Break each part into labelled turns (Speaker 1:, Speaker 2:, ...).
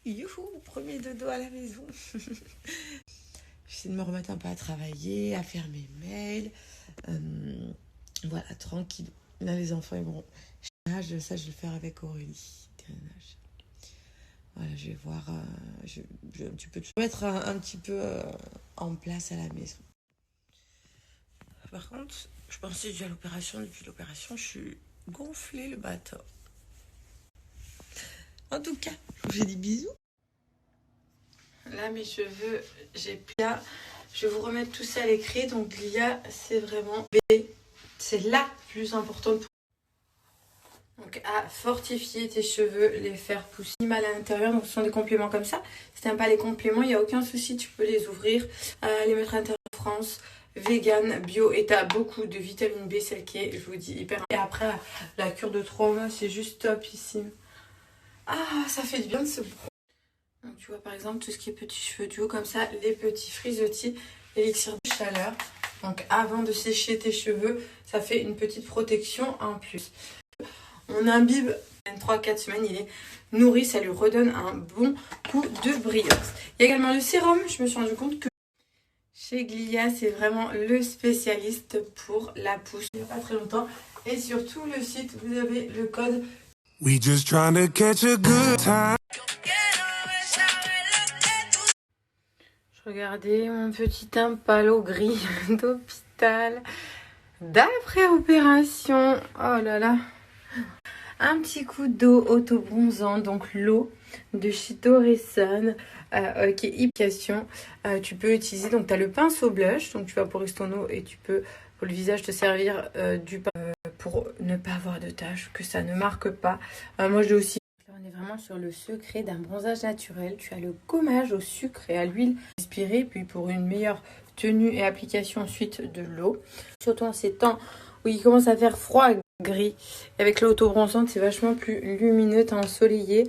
Speaker 1: Youhou, premier dodo à la maison. J'essaie de me remettre un peu à travailler, à faire mes mails. Voilà, tranquille. Là, les enfants, ils vont nage. Ça, je vais le faire avec Aurélie. Voilà, je vais voir. Tu peux te mettre un petit peu en place à la maison. Par contre, je pensais déjà à l'opération. Depuis l'opération, je suis gonflée le bâton. En tout cas, je vous fais des bisous. Là, mes cheveux, j'ai bien. Je vais vous remettre tout ça à l'écrit. Donc, l'IA, c'est vraiment B. C'est la plus importante. Donc, à fortifier tes cheveux, les faire pousser mal à l'intérieur. Donc, ce sont des compléments comme ça. Si tu n'aimes pas les compléments, il n'y a aucun souci. Tu peux les ouvrir, les mettre à l'intérieur en France. Vegan, bio, et tu as beaucoup de vitamine B, celle qui est, je vous dis, hyper. Et après, la cure de 3 mois, c'est juste topissime. Ah, ça fait du bien de se bronzer. Donc, tu vois, par exemple, tout ce qui est petits cheveux du haut, comme ça, les petits frisottis, élixir de chaleur. Donc, avant de sécher tes cheveux, ça fait une petite protection en plus. On imbibe 3-4 semaines, il est nourri, ça lui redonne un bon coup de brillance. Il y a également le sérum, je me suis rendu compte que chez Glia, c'est vraiment le spécialiste pour la pousse. Il n'y a pas très longtemps. Et sur tout le site, vous avez le code. We just trying to catch a good time. Je regardais mon petit impalo gris d'hôpital d'après-opération. Oh là là. Un petit coup d'eau auto-bronzant, donc l'eau de chez Doresun, qui est hyper. Tu peux utiliser, donc tu as le pinceau blush, donc tu vas poser ton eau et tu peux pour le visage te servir du pinceau pour ne pas avoir de taches, que ça ne marque pas. Moi je l'ai aussi. Là, on est vraiment sur le secret d'un bronzage naturel. Tu as le gommage au sucre et à l'huile inspirée, puis pour une meilleure tenue et application ensuite de l'eau. Surtout en ces temps où il commence à faire froid, gris. Et avec l'auto-bronzante, c'est vachement plus lumineux, t'as ensoleillé.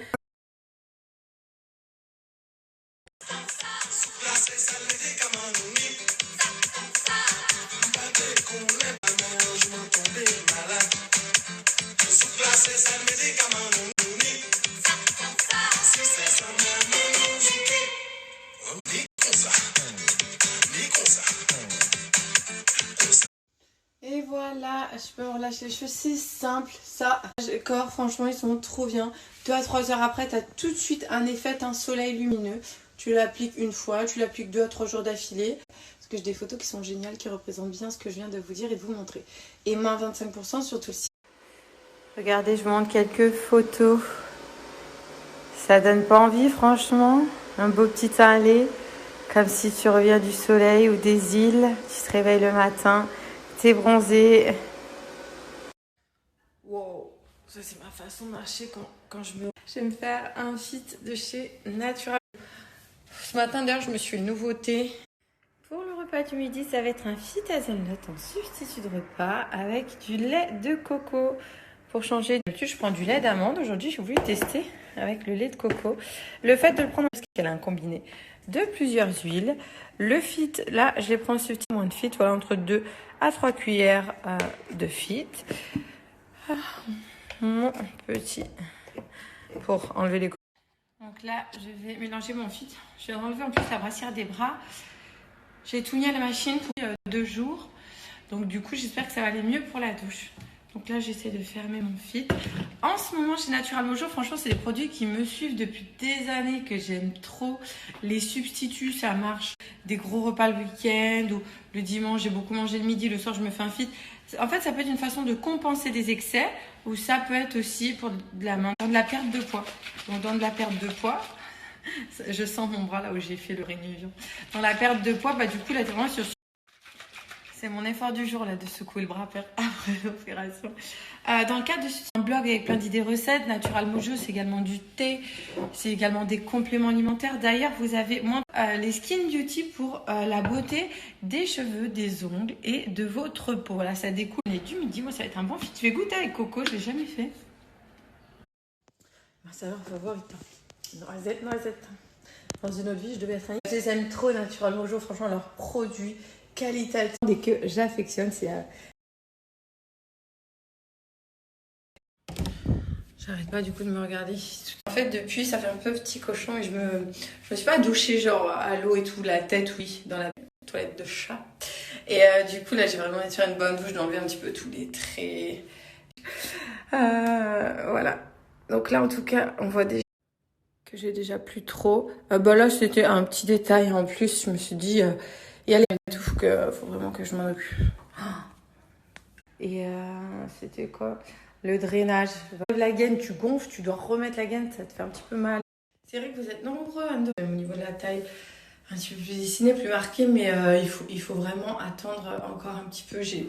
Speaker 1: Et voilà, je peux relâcher les cheveux, c'est simple, ça, le corps, franchement, ils sont trop bien. 2 à 3 heures après, tu as tout de suite un effet, un soleil lumineux. Tu l'appliques une fois, tu l'appliques 2 à 3 jours d'affilée. Parce que j'ai des photos qui sont géniales, qui représentent bien ce que je viens de vous dire et de vous montrer. Et moins 25% sur tout le site. Regardez, je vous montre quelques photos. Ça donne pas envie, franchement. Un beau petit allée, comme si tu reviens du soleil ou des îles. Tu te réveilles le matin. T'es bronzé. Wow, ça c'est ma façon de marcher quand je me... Je vais me faire un fit de chez Natural. Ce matin d'ailleurs, je me suis une nouveauté. Pour le repas du midi, ça va être un fit hazelnut en substitut de repas avec du lait de coco. Pour changer, d'habitude je prends du lait d'amande. Aujourd'hui, j'ai voulu tester avec le lait de coco. Le fait de le prendre parce qu'elle a un combiné de plusieurs huiles. Le fit, là, je les prends ce petit moins de fit, voilà, entre 2 à 3 cuillères de fit. Mon petit, pour enlever les... Donc là, je vais mélanger mon fit. Je vais enlever en plus la brassière des bras. J'ai tout mis à la machine pour 2 jours. Donc du coup, j'espère que ça va aller mieux pour la douche. Donc là, j'essaie de fermer mon fit. En ce moment, chez Natural Mojo, franchement, c'est des produits qui me suivent depuis des années, que j'aime trop. Les substituts, ça marche. Des gros repas le week-end ou le dimanche, j'ai beaucoup mangé le midi, le soir, je me fais un fit. En fait, ça peut être une façon de compenser des excès ou ça peut être aussi pour de la perte de poids. Donc, dans de la perte de poids, je sens mon bras là où j'ai fait le réunion. Dans la perte de poids, du coup, là, t'es vraiment sur... C'est mon effort du jour là de secouer le bras après l'opération. Dans le cadre de un blog avec plein d'idées recettes, Natural Mojo, c'est également du thé, c'est également des compléments alimentaires. D'ailleurs, vous avez les skin beauty pour la beauté des cheveux, des ongles et de votre peau. Voilà, ça découle. Et du midi, moi, ça va être un bon fit. Je vais goûter avec coco, je l'ai jamais fait. Ma saveur favorite. Noisette. Dans une autre vie, je devais être un... Je les aime trop, Natural Mojo, franchement, leurs produits qualité et que j'affectionne, c'est j'arrête pas du coup de me regarder. En fait, fait, depuis, ça fait un peu petit cochon et je me suis pas douchée genre à l'eau et tout, la tête, oui, dans la toilette de chat. Et du coup, là, j'ai vraiment envie de faire une bonne douche, d'enlever un petit peu tous les traits. Voilà. Donc là, en tout cas, on voit déjà que j'ai déjà plus trop. Bah là, c'était un petit détail en plus. Je me suis dit, il y a les tout que faut vraiment que je m'en occupe. Et c'était quoi? Le drainage. La gaine, tu gonfles, tu dois remettre la gaine, ça te fait un petit peu mal. C'est vrai que vous êtes nombreux à me demander au niveau de la taille, un petit peu plus dessinée, plus marquée, mais il faut vraiment attendre encore un petit peu. J'ai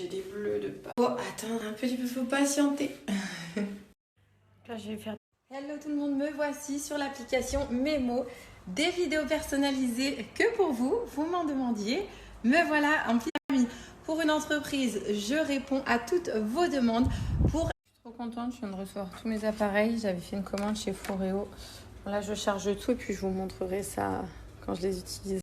Speaker 1: des bleus de pas. Faut attendre un petit peu, faut patienter. Là, je vais faire. Hello tout le monde, me voici sur l'application Memo, des vidéos personnalisées que pour vous, vous m'en demandiez. Me voilà en petit ami pour une entreprise, je réponds à toutes vos demandes. Je suis trop contente, je viens de recevoir tous mes appareils, j'avais fait une commande chez Foreo. Là je charge tout et puis je vous montrerai ça quand je les utilise.